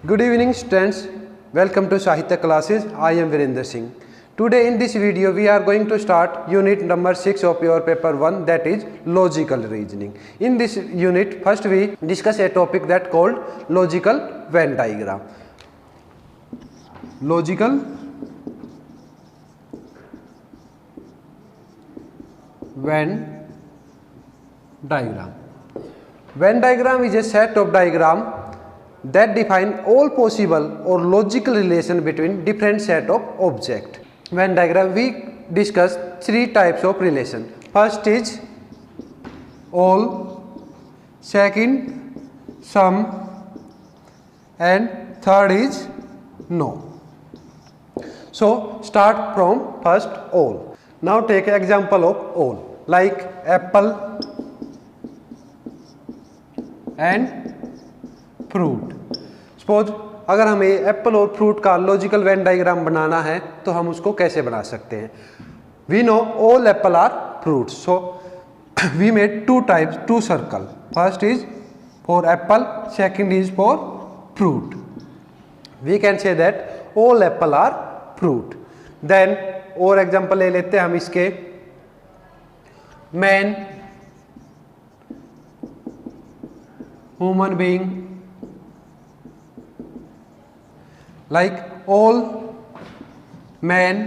Good evening students, welcome to Sahitya classes. I am Virender Singh. Today in this video we are going to start unit number 6 of your paper 1, that is logical reasoning. In this unit first we discuss a topic that called logical Venn diagram. Logical Venn diagram. Venn diagram is a set of diagram that define all possible or logical relation between different set of objects. Venn diagram we discuss three types of relation. First is all, second some, and third is no. So start from first all. Now take an example of all, like apple and fruit. Suppose अगर हमें Apple और fruit का logical Venn diagram बनाना है तो हम उसको कैसे बना सकते हैं. We know all apple are fruits, so we made two circle. First is for apple, second is for fruit. We can say that all apple are fruit. Then और example ले लेते हैं हम इसके. Man, human being, like all men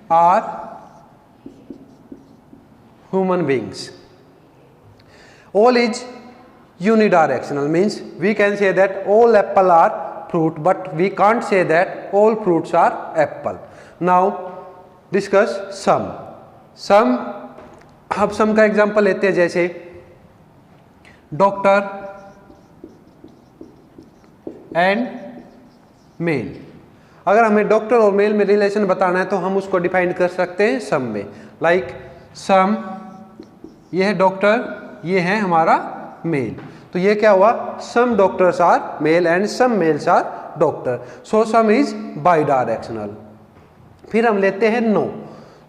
are human beings. All is unidirectional, means we can say that all apple are fruit, but we can't say that all fruits are apple. Now discuss sum. Sum, अब sum का example लेते हैं, जैसे doctor and mail. अगर हमें doctor और mail में relation बताना है तो हम उसको डिफाइन कर सकते हैं सम में. लाइक सम, ये है डॉक्टर, ये है हमारा मेल, तो ये क्या हुआ, some doctors are male and some males are doctor. So some is bidirectional. फिर हम लेते हैं नो.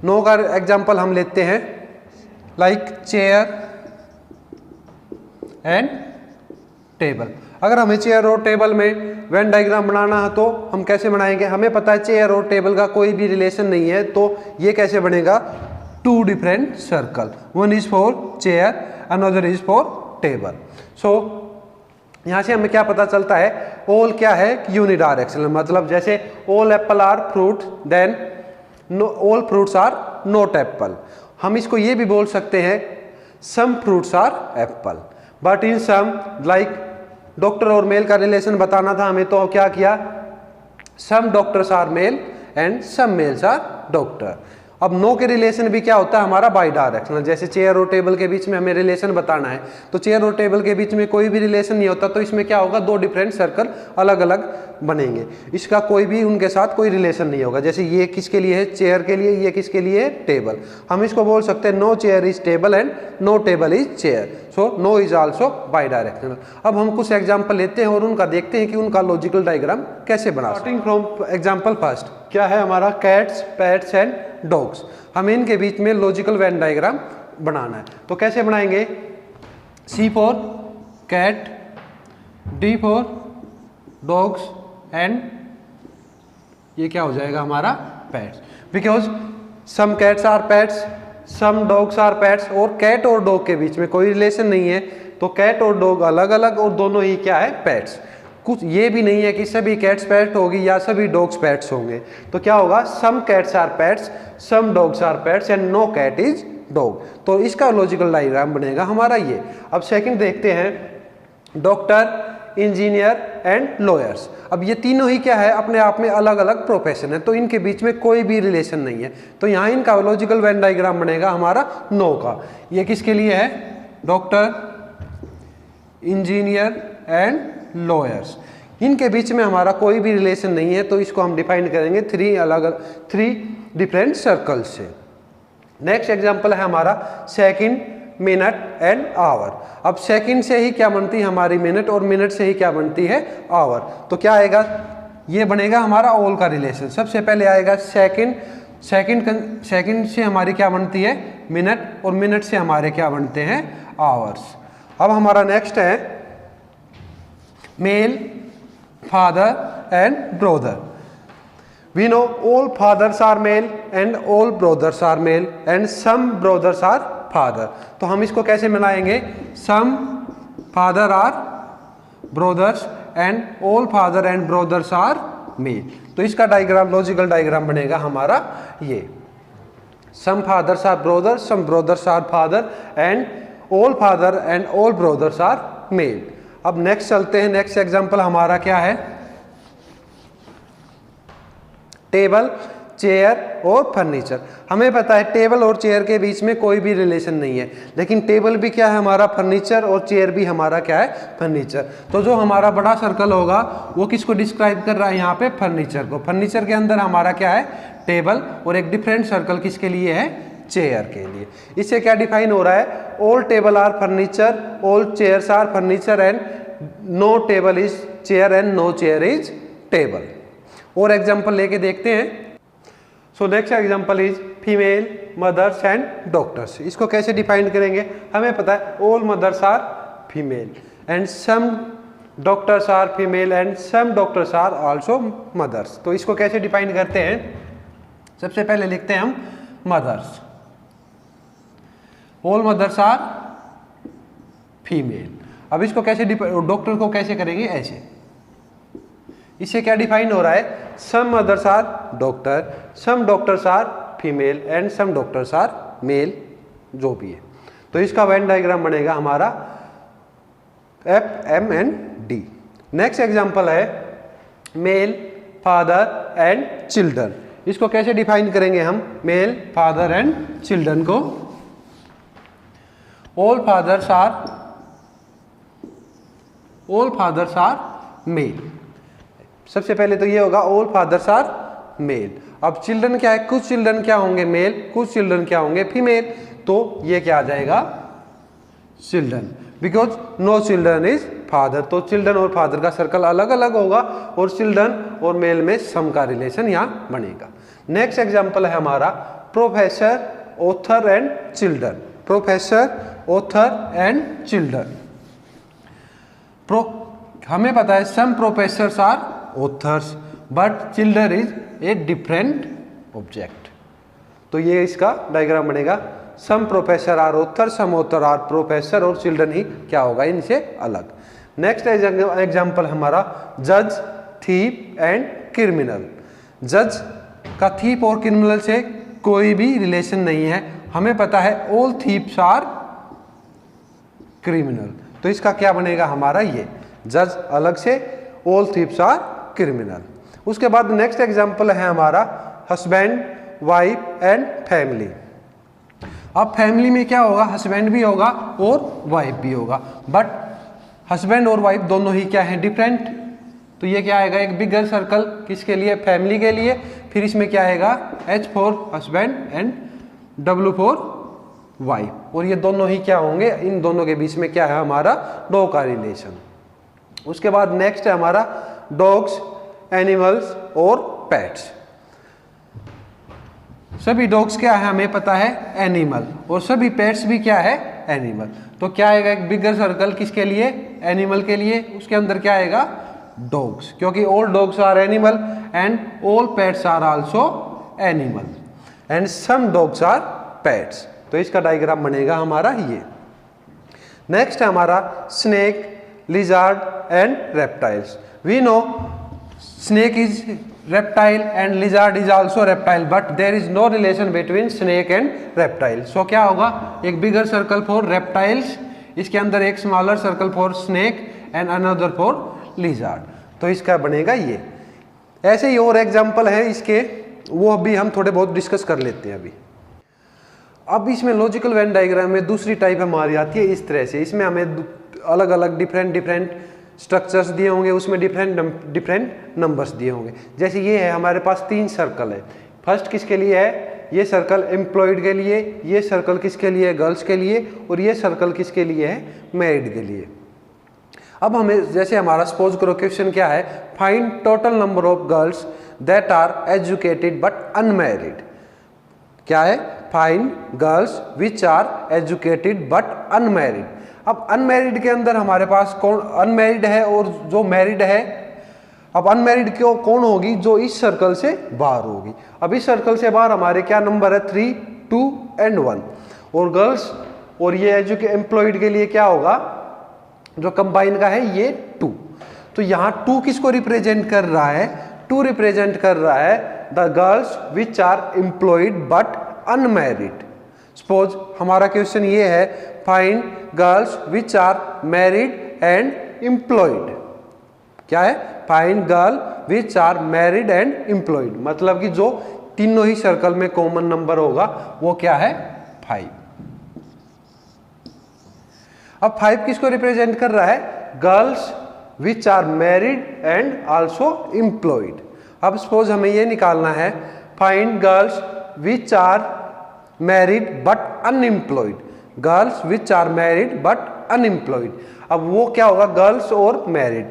नो का एग्जांपल हम लेते हैं लाइक चेयर एंड टेबल. अगर हमें चेयर और टेबल में वेन डायग्राम बनाना है तो हम कैसे बनाएंगे. हमें पता है चेयर और टेबल का कोई भी रिलेशन नहीं है, तो ये कैसे बनेगा, two different circle, one is for chair, another is for table. So यहाँ से हमें क्या पता चलता है, ऑल क्या है, यूनिडायरेक्शनल. मतलब जैसे all apple are fruit, then all fruits are not apple. हम इसको ये भी बोल सकते हैं some fruits are apple, but in some, like doctor और मेल का रिलेशन बताना था हमें, तो क्या किया, some doctors are male and some males are doctor. अब नो के रिलेशन भी क्या होता है हमारा बाई डायरेक्शनल. जैसे चेयर और टेबल के बीच में हमें रिलेशन बताना है तो चेयर और टेबल के बीच में कोई भी रिलेशन नहीं होता, तो इसमें क्या होगा, दो डिफरेंट सर्कल अलग अलग बनेंगे, इसका कोई भी उनके साथ कोई रिलेशन नहीं होगा. जैसे ये किसके लिए है, चेयर के लिए, ये किसके लिए है, टेबल. हम इसको बोल सकते हैं no chair is table and no table is chair. So no is also bidirectional. अब हम कुछ एग्जाम्पल लेते हैं और उनका देखते हैं कि उनका लॉजिकल डायग्राम कैसे बना. स्टार्टिंग फ्रॉम एग्जाम्पल फर्स्ट, क्या है हमारा, कैट्स, पैट्स एंड डॉग्स. हमें इनके बीच में लॉजिकल वेन डायग्राम बनाना है, तो कैसे बनाएंगे. C for cat, D for dogs and ये क्या हो जाएगा हमारा, pets. Because some cats are pets, some dogs are pets, और कैट और डॉग के बीच में कोई रिलेशन नहीं है, तो कैट और डॉग अलग अलग और दोनों ही क्या है, पैट्स. कुछ ये भी नहीं है कि सभी कैट्स पैट होगी या सभी डॉग्स पैट्स होंगे, तो क्या होगा, some cats are pets, some dogs are pets and no cat is dog. तो इसका लॉजिकल डायग्राम बनेगा हमारा ये. अब सेकंड देखते हैं, डॉक्टर, इंजीनियर एंड लॉयर्स. अब ये तीनों ही क्या है, अपने आप में अलग अलग प्रोफेशन है, तो इनके बीच में कोई भी रिलेशन नहीं है, तो यहाँ इनका लॉजिकल वेन डायग्राम बनेगा हमारा नो का. ये किसके लिए है, डॉक्टर, इंजीनियर एंड लॉयर्स. इनके बीच में हमारा कोई भी रिलेशन नहीं है, तो इसको हम डिफाइन करेंगे थ्री डिफरेंट सर्कल से. नेक्स्ट एग्जांपल है हमारा सेकंड, मिनट एंड आवर. अब सेकंड से ही क्या बनती है हमारी मिनट, और मिनट से ही क्या बनती है आवर. तो क्या आएगा, ये बनेगा हमारा ऑल का रिलेशन. सबसे पहले आएगा सेकंड, सेकंड से हमारी क्या बनती है मिनट, और मिनट से हमारे क्या बनते हैं आवर्स. अब हमारा नेक्स्ट है mail, father and brother. We know all fathers are male and all brothers are male and some brothers are father. तो हम इसको कैसे मिलाएंगे? Some father are brothers and all father and brothers are male. तो इसका diagram, logical diagram बनेगा हमारा ये, some fathers are brothers, some brothers are father and all father and all brothers are male. अब नेक्स्ट चलते हैं, next example हमारा क्या है? टेबल, चेयर और फर्नीचर। हमें पता है टेबल और चेयर के बीच में कोई भी रिलेशन नहीं है, लेकिन टेबल भी क्या है हमारा? फर्नीचर, और चेयर भी हमारा क्या है? फर्नीचर। तो जो हमारा बड़ा सर्कल होगा वो किसको डिस्क्राइब कर रहा है यहाँ पे? फर्नीचर को। फर्नीचर के अंदर हमारा क्या है? टेबल, और एक डिफरेंट सर्कल किसके लिए है? चेयर के लिए। इससे क्या डिफाइन हो रहा है? All table are furniture, all chairs are furniture and no table is chair and no chair is table. और एग्जांपल लेके देखते हैं। So next example is female, mothers and doctors. इसको कैसे डिफाइन करेंगे? हमें पता है all mothers are female and some doctors are female and some doctors are also mothers. तो इसको कैसे डिफाइन करते हैं? सबसे पहले लिखते हैं हम mothers, all mothers are female. अब इसको कैसे डॉक्टर को कैसे करेंगे? ऐसे। इससे क्या डिफाइन हो रहा है? Some mothers are doctor, some doctors are female and some doctors are male, जो भी है। तो इसका वेन डायग्राम बनेगा हमारा F, M and D. Next example है मेल, फादर एंड चिल्ड्रन। इसको कैसे डिफाइन करेंगे हम? मेल, फादर एंड चिल्ड्रन को ऑल फादर्स आर मेल। सबसे पहले तो ये होगा ऑल फादर्स आर मेल। अब चिल्ड्रन क्या है? कुछ चिल्ड्रन क्या होंगे? मेल, कुछ चिल्ड्रन क्या होंगे? फीमेल। तो ये क्या आ जाएगा? Children, because no children is father. तो चिल्ड्रन और फादर का सर्कल अलग अलग होगा और चिल्ड्रन और मेल में सम का रिलेशन यहाँ बनेगा। नेक्स्ट एग्जाम्पल है हमारा professor, author and children. Professor, author and children. हमें पता है some professors are authors but children is a different object. तो ये इसका डायग्राम बनेगा, some professor are author, some author are professor, और चिल्ड्रन ही क्या होगा? इनसे अलग। नेक्स्ट एग्जाम्पल हमारा जज, थीप एंड क्रिमिनल। जज का थीप और क्रिमिनल से कोई भी रिलेशन नहीं है। हमें पता है ऑल थीप्स आर क्रिमिनल। तो इसका क्या बनेगा हमारा? ये जज अलग से, ऑल थीप्स आर क्रिमिनल। उसके बाद नेक्स्ट एग्जांपल है हमारा हस्बैंड, वाइफ एंड फैमिली। अब फैमिली में क्या होगा? हस्बैंड भी होगा और वाइफ भी होगा, बट हस्बैंड और वाइफ दोनों ही क्या है? डिफरेंट। तो ये क्या आएगा? एक बिगर सर्कल किसके लिए? फैमिली के लिए। फिर इसमें क्या आएगा? H for husband and W for wife, और ये दोनों ही क्या होंगे? इन दोनों के बीच में क्या है हमारा? डॉ का रिलेशन। उसके बाद नेक्स्ट है हमारा डॉग्स, एनिमल्स और पेट्स। सभी डॉग्स क्या है? हमें पता है एनिमल, और सभी पेट्स भी क्या है? एनिमल। तो क्या आएगा? एक बिगर सर्कल किसके लिए? एनिमल के लिए। उसके अंदर क्या आएगा? डॉग्स, क्योंकि all dogs are animal and all pets are also animal and some dogs are pets. तो इसका डायग्राम बनेगा हमारा ये। नेक्स्ट है हमारा snake, lizard and reptiles. We know snake is reptile and lizard is also reptile, but there is no relation between snake and reptile. So क्या होगा? एक bigger circle for reptiles, इसके अंदर एक smaller circle for snake and another for lizard. तो इसका बनेगा ये। ऐसे ही और एग्जाम्पल है इसके, वो अभी हम थोड़े बहुत डिस्कस कर लेते हैं अभी। अब इसमें लॉजिकल वेन डायग्राम में दूसरी टाइप हमारी आती है इस तरह से। इसमें हमें अलग अलग डिफरेंट स्ट्रक्चर्स दिए होंगे, उसमें डिफरेंट नंबर्स दिए होंगे। जैसे ये है हमारे पास 3 सर्कल है। फर्स्ट किसके लिए है? ये सर्कल एम्प्लॉयड के लिए, ये सर्कल किसके लिए है? गर्ल्स के लिए, और ये सर्कल किसके लिए है? मैरिड के लिए। अब हमें जैसे हमारा सपोज करो क्वेश्चन क्या है? Find total number of girls that are educated but unmarried. क्या है? Find girls which are educated but unmarried. अब अनमैरिड के अंदर हमारे पास कौन अनमैरिड है और जो मैरिड है? अब अनमैरिड क्यों कौन होगी? जो इस सर्कल से बाहर होगी। अब इस सर्कल से बाहर हमारे क्या नंबर है? 3, 2 एंड 1। और गर्ल्स और ये एम्प्लॉयड के लिए क्या होगा? जो कंबाइन का है ये 2। तो यहाँ 2 किसको रिप्रेजेंट कर रहा है? 2 रिप्रेजेंट कर रहा है the girls which are employed but unmarried. Suppose हमारा क्वेश्चन ये है, find girls which are married and employed. क्या है? Find girl which are married and employed. मतलब कि जो तीनों ही सर्कल में कॉमन नंबर होगा वो क्या है? 5। अब 5 किसको रिप्रेजेंट कर रहा है? Girls which are married and also employed. अब सपोज हमें ये निकालना है, find girls which are married but unemployed. Girls which are married but unemployed. अब वो क्या होगा? गर्ल्स और मैरिड,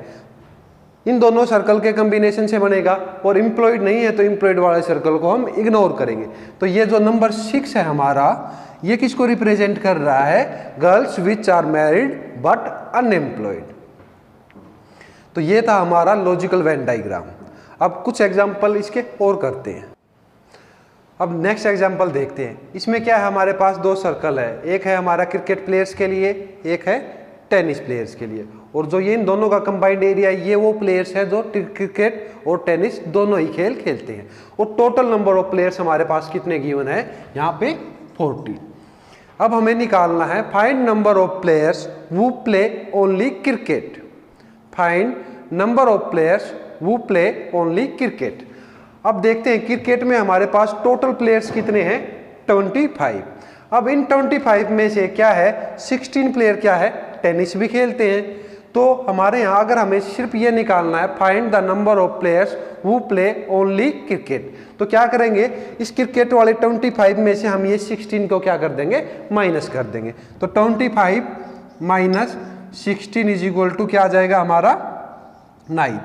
इन दोनों सर्कल के कॉम्बिनेशन से बनेगा। और एम्प्लॉयड नहीं है तो एम्प्लॉयड वाले सर्कल को हम इग्नोर करेंगे। तो ये जो नंबर 6 है हमारा, ये किसको रिप्रेजेंट कर रहा है? Girls which are married but unemployed. तो ये था हमारा लॉजिकल वेन डायग्राम। अब कुछ एग्जाम्पल इसके और करते हैं। अब नेक्स्ट एग्जाम्पल देखते हैं। इसमें क्या है? हमारे पास 2 सर्कल है, एक है हमारा क्रिकेट प्लेयर्स के लिए, एक है टेनिस प्लेयर्स के लिए। और जो ये इन दोनों का कंबाइंड एरिया, ये वो प्लेयर्स है जो क्रिकेट और टेनिस दोनों ही खेल खेलते हैं। और टोटल नंबर ऑफ प्लेयर्स हमारे पास कितने गिवन है? यहाँ पे 40। अब हमें निकालना है, find number of players who play only cricket. Find number of players who play only cricket. अब देखते हैं क्रिकेट में हमारे पास टोटल प्लेयर्स कितने हैं? 25। अब इन 25 में से क्या है? 16 प्लेयर क्या है? टेनिस भी खेलते हैं। तो हमारे यहाँ अगर हमें सिर्फ ये निकालना है, find the number of players who play only cricket, तो क्या करेंगे? इस क्रिकेट वाले 25 में से हम ये 16 को क्या कर देंगे? माइनस कर देंगे। तो 25 माइनस 16 इज इक्वल टू क्या आ जाएगा हमारा? 9।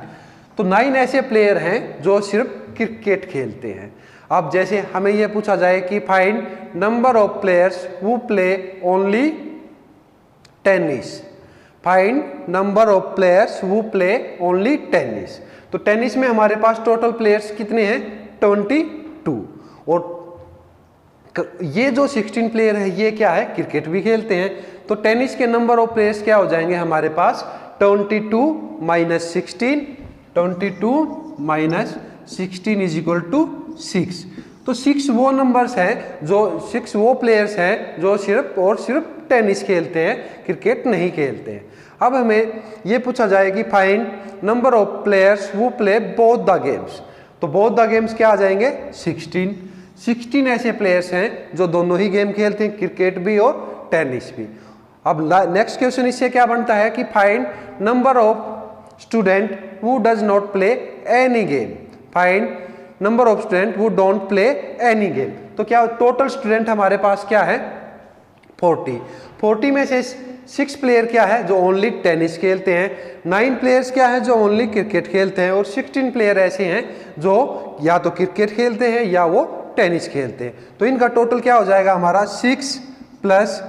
तो 9 ऐसे प्लेयर हैं जो सिर्फ क्रिकेट खेलते हैं। अब जैसे हमें यह पूछा जाए कि find number of players who play only tennis. Find number of players who play only tennis. तो टेनिस में हमारे पास टोटल प्लेयर्स कितने हैं? 22। और ये जो 16 प्लेयर है ये क्या है? क्रिकेट भी खेलते हैं। तो टेनिस के नंबर ऑफ प्लेयर्स क्या हो जाएंगे हमारे पास? 22 minus 16, 22 minus 16 is equal to 6। तो 6 वो नंबर्स हैं जो 6 वो प्लेयर्स हैं जो सिर्फ और सिर्फ टेनिस खेलते हैं, क्रिकेट नहीं खेलते हैं। अब हमें ये पूछा जाए कि find number of players who play both the games. तो बोथ द गेम्स क्या आ जाएंगे? 16 ऐसे प्लेयर्स हैं जो दोनों ही गेम खेलते हैं, क्रिकेट भी और टेनिस भी। अब नेक्स्ट क्वेश्चन इससे क्या बनता है कि find number of student who does not play any game. Find number of student who don't play any game. तो क्या टोटल स्टूडेंट हमारे पास क्या है? 40 में से 6 प्लेयर क्या है? जो ओनली टेनिस खेलते हैं। 9 प्लेयर्स क्या है? जो ओनली क्रिकेट खेलते हैं। और 16 प्लेयर ऐसे हैं जो या तो क्रिकेट खेलते हैं या वो टेनिस खेलते हैं। तो इनका टोटल क्या हो जाएगा हमारा? 6 प्लस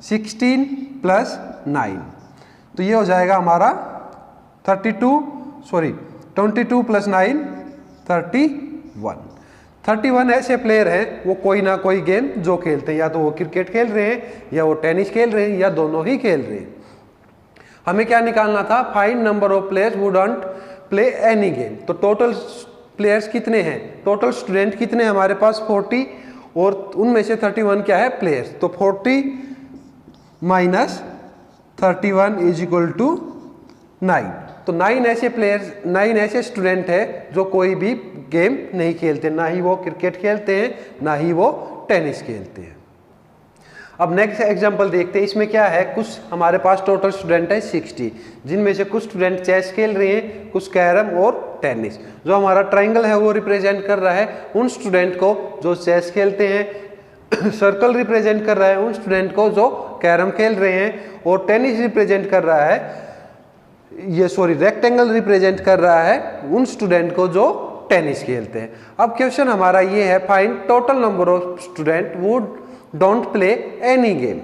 16 प्लस 9। तो ये हो जाएगा हमारा 22 प्लस 9 31 ऐसे प्लेयर हैं वो कोई ना कोई गेम जो खेलते हैं, या तो वो क्रिकेट खेल रहे हैं या वो टेनिस खेल रहे हैं या दोनों ही खेल रहे हैं। हमें क्या निकालना था? Find number of players who don't play any game. तो टोटल प्लेयर्स कितने हैं? टोटल स्टूडेंट कितने हैं हमारे पास? 40। और उनमें से 31 क्या है? प्लेयर्स। तो 40 माइनस 31 इज इक्वल टू 9। तो 9 ऐसे प्लेयर्स, 9 ऐसे स्टूडेंट है जो कोई भी गेम नहीं खेलते, ना ही वो क्रिकेट खेलते हैं ना ही वो टेनिस खेलते हैं। अब नेक्स्ट एग्जांपल देखते हैं। इसमें क्या है? कुछ हमारे पास टोटल स्टूडेंट है 60, जिनमें से कुछ स्टूडेंट चेस खेल रहे हैं, कुछ कैरम और टेनिस। जो हमारा ट्राइंगल है वो रिप्रेजेंट कर रहा है उन स्टूडेंट को जो चेस खेलते हैं, सर्कल रिप्रेजेंट कर रहा है उन स्टूडेंट को जो कैरम खेल रहे हैं, और टेनिस रिप्रेजेंट कर रहा है रेक्टेंगल रिप्रेजेंट कर रहा है उन स्टूडेंट को जो टेनिस खेलते हैं। अब क्वेश्चन हमारा ये है, find total number of student who don't play any game.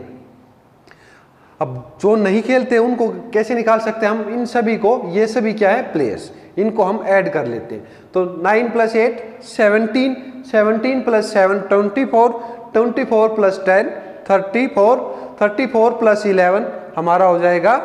अब जो नहीं खेलते उनको कैसे निकाल सकते हैं हम? इन सभी को, ये सभी क्या है? प्लेयर्स। इनको हम ऐड कर लेते हैं। तो 9 + 8 17, 17 + 7 24, 24 + 10 34, 34 + 11 हमारा हो जाएगा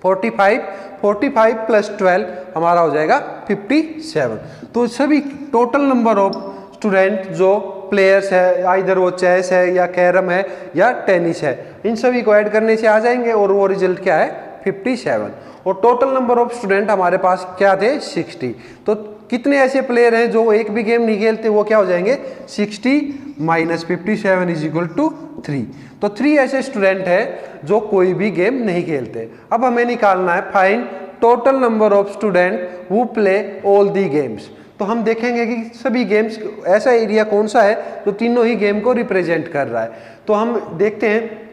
45, 45 + 12 हमारा हो जाएगा 57। तो सभी टोटल नंबर ऑफ स्टूडेंट जो प्लेयर्स है, आइदर वो चेस है या कैरम है या टेनिस है, इन सभी को ऐड करने से आ जाएंगे और वो रिजल्ट क्या है 57। और टोटल नंबर ऑफ स्टूडेंट हमारे पास क्या थे 60। तो कितने ऐसे प्लेयर हैं जो एक भी गेम नहीं खेलते, वो क्या हो जाएंगे 60 - 57 = 3। तो 3 ऐसे स्टूडेंट हैं जो कोई भी गेम नहीं खेलते। अब हमें निकालना है find total number of student who play all the games. तो हम देखेंगे कि सभी गेम्स, ऐसा एरिया कौन सा है जो तीनों ही गेम को रिप्रेजेंट कर रहा है। तो हम देखते हैं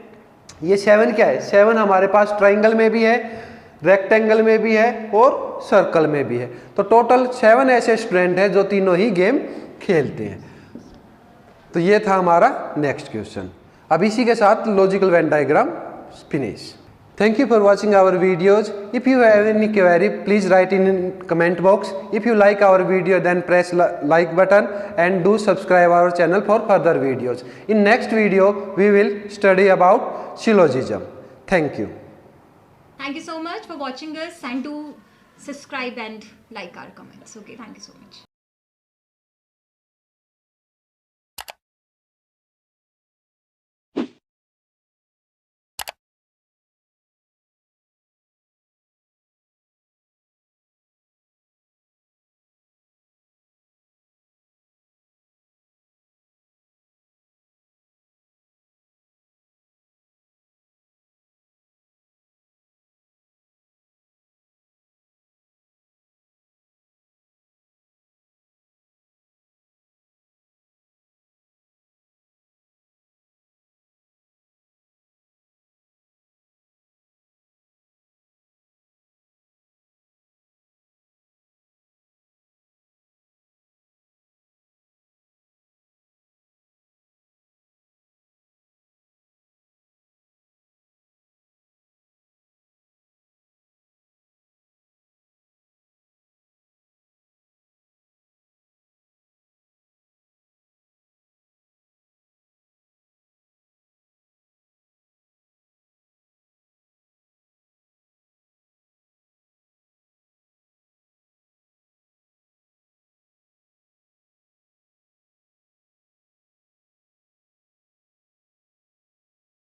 ये 7 क्या है, 7 हमारे पास ट्राइंगल में भी है, रेक्टेंगल में भी है और सर्कल में भी है। तो टोटल 7 ऐसे स्टूडेंट हैं जो तीनों ही गेम खेलते हैं। तो ये था हमारा नेक्स्ट क्वेश्चन। अब इसी के साथ logical Venn diagram finish. Thank you for watching our videos. If you have any query, please write in comment box. If you like our video, then press like button and do subscribe our channel for further videos. In next video, we will study about syllogism. Thank you. Thank you so much for watching us, and do subscribe and like our comments. Okay, thank you so much.